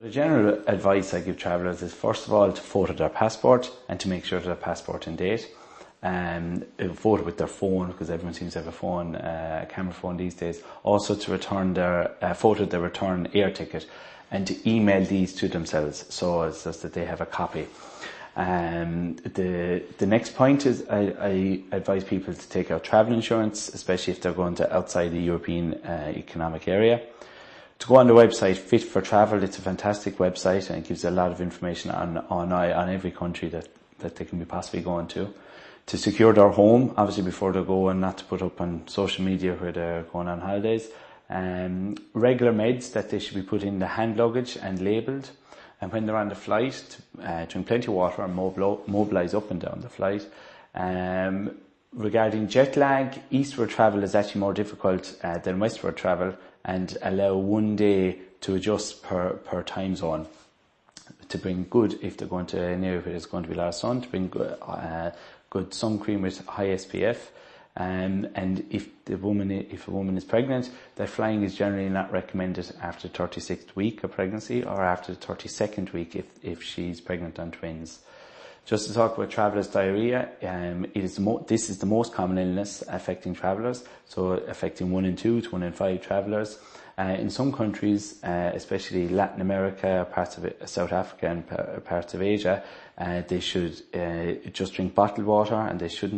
The general advice I give travellers is, first of all, to photo their passport and to make sure their passport in date. Photo with their phone, because everyone seems to have a phone, camera phone these days. Also to return their photo their return air ticket, and to email these to themselves so as that they have a copy. The next point is I advise people to take out travel insurance, especially if they're going to outside the European economic area. To go on the website Fit for Travel, it's a fantastic website and it gives a lot of information on every country that they can be possibly going to. To secure their home, obviously before they go, and not to put up on social media where they're going on holidays. Regular meds that they should be put in the hand luggage and labelled. And when they're on the flight, drink plenty of water and mobilise up and down the flight. Regarding jet lag, eastward travel is actually more difficult than westward travel, and allow 1 day to adjust per time zone. To bring good, if they're going to an area where there's going to be a lot of sun, to bring good sun cream with high SPF. And if a woman is pregnant, their flying is generally not recommended after the 36th week of pregnancy or after the 32nd week if she's pregnant on twins. Just to talk about travellers' diarrhoea, this is the most common illness affecting travellers, so affecting 1 in 2 to 1 in 5 travellers. In some countries, especially Latin America, parts of South Africa and parts of Asia, they should just drink bottled water, and they should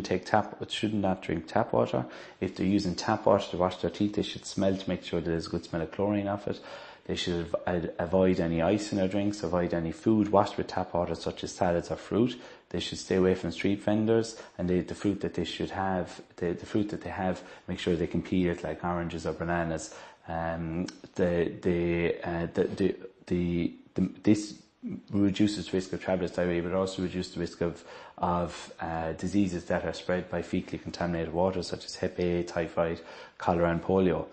not drink tap water. If they're using tap water to wash their teeth, they should smell to make sure that there's a good smell of chlorine off it. They should avoid any ice in their drinks, avoid any food washed with tap water such as salads or fruit. They should stay away from street vendors, and the fruit that they should have, the fruit that they have, make sure they can peel it, like oranges or bananas. This reduces the risk of travellers' diarrhoea, but also reduces the risk of diseases that are spread by fecally contaminated water, such as Hep A, typhoid, cholera and polio.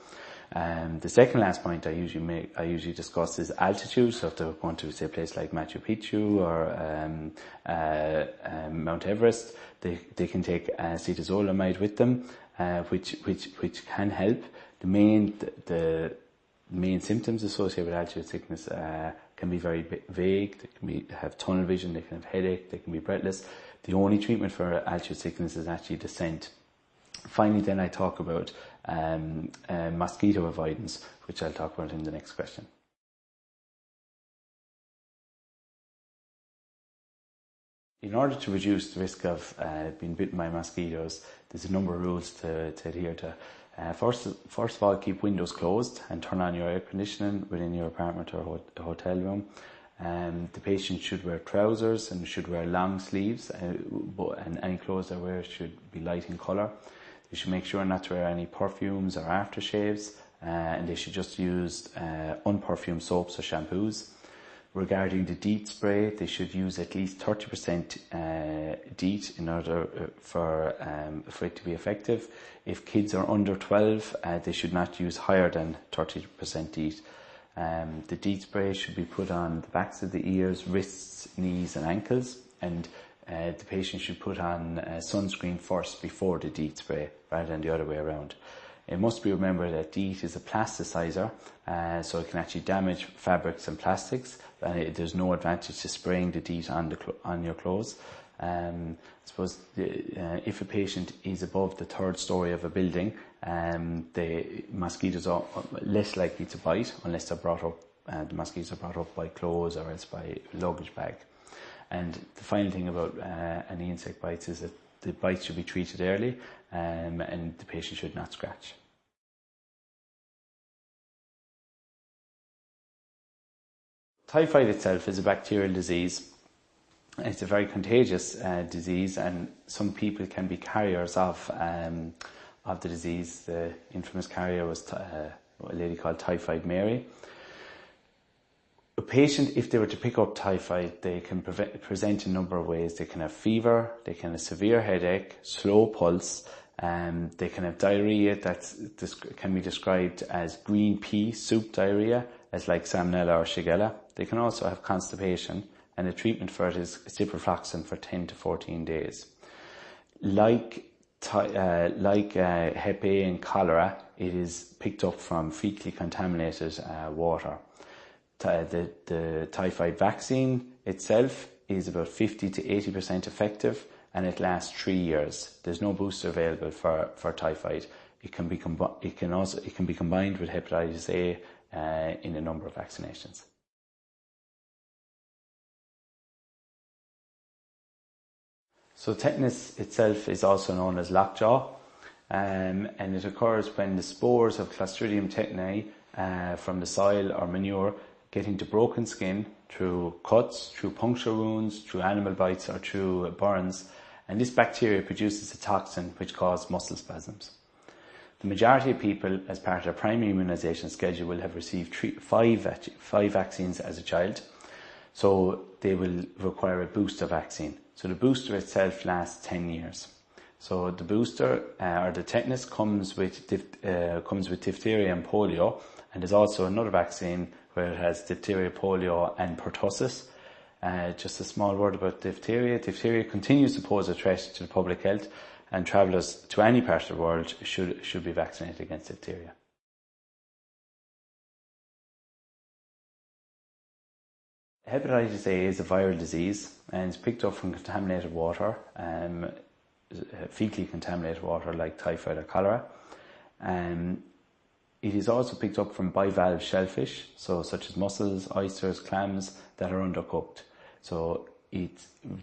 The second last point I usually discuss is altitude. So if they're going to, say, a place like Machu Picchu or Mount Everest, they can take acetazolamide with them, which can help. The main symptoms associated with altitude sickness can be very vague. They can have tunnel vision, they can have headache, they can be breathless. The only treatment for altitude sickness is actually descent. Finally, then I talk about mosquito avoidance, which I'll talk about in the next question. In order to reduce the risk of being bitten by mosquitoes, there's a number of rules to adhere to. First of all, keep windows closed and turn on your air conditioning within your apartment or hotel room. The patient should wear trousers and should wear long sleeves, and any clothes they wear should be light in colour. They should make sure not to wear any perfumes or aftershaves, and they should just use unperfumed soaps or shampoos. Regarding the DEET spray, they should use at least 30% DEET in order for it to be effective. If kids are under 12, they should not use higher than 30% DEET. The DEET spray should be put on the backs of the ears, wrists, knees and ankles, and the patient should put on sunscreen first before the DEET spray, rather than the other way around. It must be remembered that DEET is a plasticizer, so it can actually damage fabrics and plastics, and there's no advantage to spraying the DEET on your clothes. I suppose if a patient is above the 3rd story of a building, the mosquitoes are less likely to bite unless they're brought up. The mosquitoes are brought up by clothes or else by luggage bag. And the final thing about any insect bites is that the bites should be treated early, and the patient should not scratch. Typhoid itself is a bacterial disease. It's a very contagious disease, and some people can be carriers of the disease. The infamous carrier was a lady called Typhoid Mary. A patient, if they were to pick up typhoid, they can present in a number of ways. They can have fever, they can have severe headache, slow pulse, they can have diarrhea that can be described as green pea soup diarrhea, as like Salmonella or Shigella. They can also have constipation, and the treatment for it is ciprofloxacin for 10 to 14 days. Like Hep A and cholera, it is picked up from fecally contaminated water. the typhoid vaccine itself is about 50 to 80% effective, and it lasts 3 years. There's no booster available for typhoid. It can be combined with hepatitis A in a number of vaccinations. So tetanus itself is also known as lockjaw, and it occurs when the spores of Clostridium tetani from the soil or manure get into broken skin through cuts, through puncture wounds, through animal bites or through burns, and this bacteria produces a toxin which causes muscle spasms. The majority of people, as part of their primary immunisation schedule, will have received five vaccines as a child, so they will require a booster vaccine. So the booster itself lasts 10 years. So the booster or the tetanus comes with diphtheria and polio, and there's also another vaccine where it has diphtheria, polio and pertussis. Just a small word about diphtheria. Diphtheria continues to pose a threat to the public health, and travellers to any part of the world should be vaccinated against diphtheria. Hepatitis A is a viral disease, and it's picked up from contaminated water, fecally contaminated water like typhoid or cholera. It is also picked up from bivalve shellfish, such as mussels, oysters, clams that are undercooked. So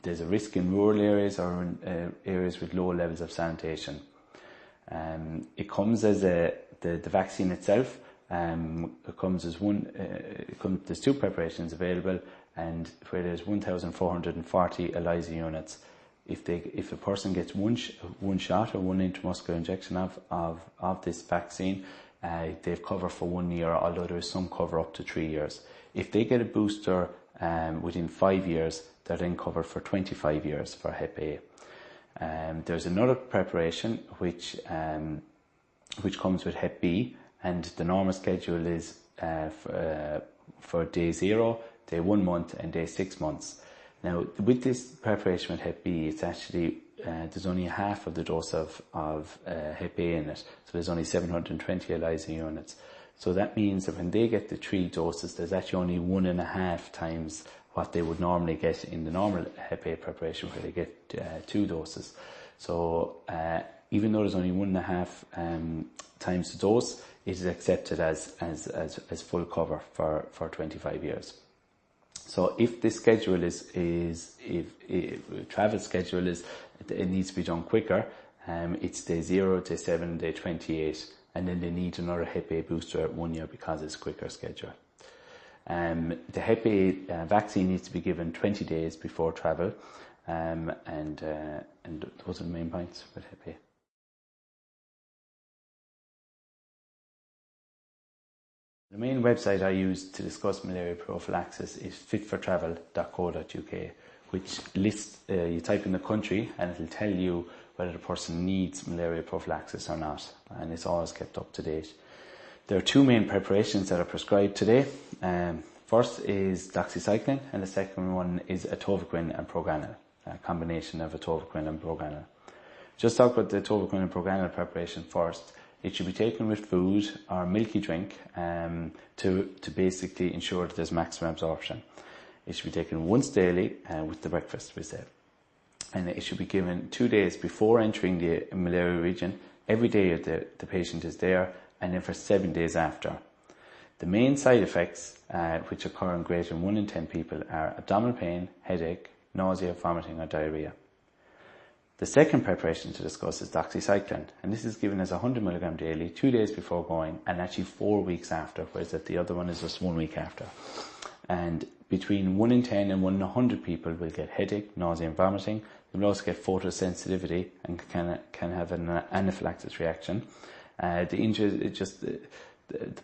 there's a risk in rural areas or in areas with low levels of sanitation. It comes as the vaccine itself. It comes as there's two preparations available, and where there's 1,440 ELISA units. If a person gets one shot or one intramuscular injection of this vaccine, they've cover for 1 year, although there is some cover up to 3 years. If they get a booster within 5 years, they're then covered for 25 years for Hep A. There's another preparation which comes with Hep B, and the normal schedule is for day 0, day 1 month, and day 6 months. Now, with this preparation with Hep B, it's actually there's only half of the dose of Hep A in it, so there's only 720 ELISA units. So that means that when they get the 3 doses, there's actually only 1.5 times what they would normally get in the normal Hep A preparation, where they get 2 doses. So even though there's only 1.5 times the dose, it is accepted as full cover for 25 years. So if this schedule if travel schedule it needs to be done quicker, it's day 0, day 7, day 28, and then they need another Hep A booster at 1 year because it's a quicker schedule. The Hep A vaccine needs to be given 20 days before travel, and those are the main points with Hep A. The main website I use to discuss malaria prophylaxis is fitfortravel.co.uk, which lists, you type in the country and it'll tell you whether the person needs malaria prophylaxis or not, and it's always kept up to date. There are 2 main preparations that are prescribed today. First is doxycycline, and the second one is atovaquone and proguanil, a combination of atovaquone and proguanil. Just talk about the atovaquone and proguanil preparation first. It should be taken with food or milky drink to basically ensure that there's maximum absorption. It should be taken once daily with the breakfast, we say. And it should be given 2 days before entering the malaria region. Every day the patient is there, and then for 7 days after. The main side effects, which occur in greater than 1 in 10 people, are abdominal pain, headache, nausea, vomiting or diarrhea. The second preparation to discuss is doxycycline, and this is given as 100 mg daily, 2 days before going, and actually 4 weeks after, whereas the other one is just 1 week after. And between 1 in 10 and 1 in 100 people will get headache, nausea and vomiting. They will also get photosensitivity and can have an anaphylaxis reaction. The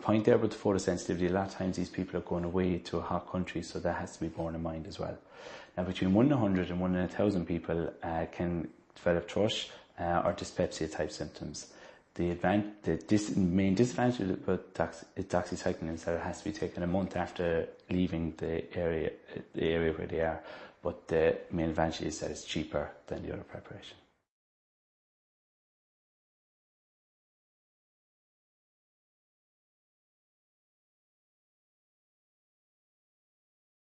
point there with the photosensitivity, a lot of times these people are going away to a hot country, so that has to be borne in mind as well. Now, between 1 in 100 and 1 in 1,000 people can develop thrush or dyspepsia type symptoms. The main disadvantage about doxycycline is that it has to be taken a month after leaving the area where they are, but the main advantage is that it's cheaper than the other preparation.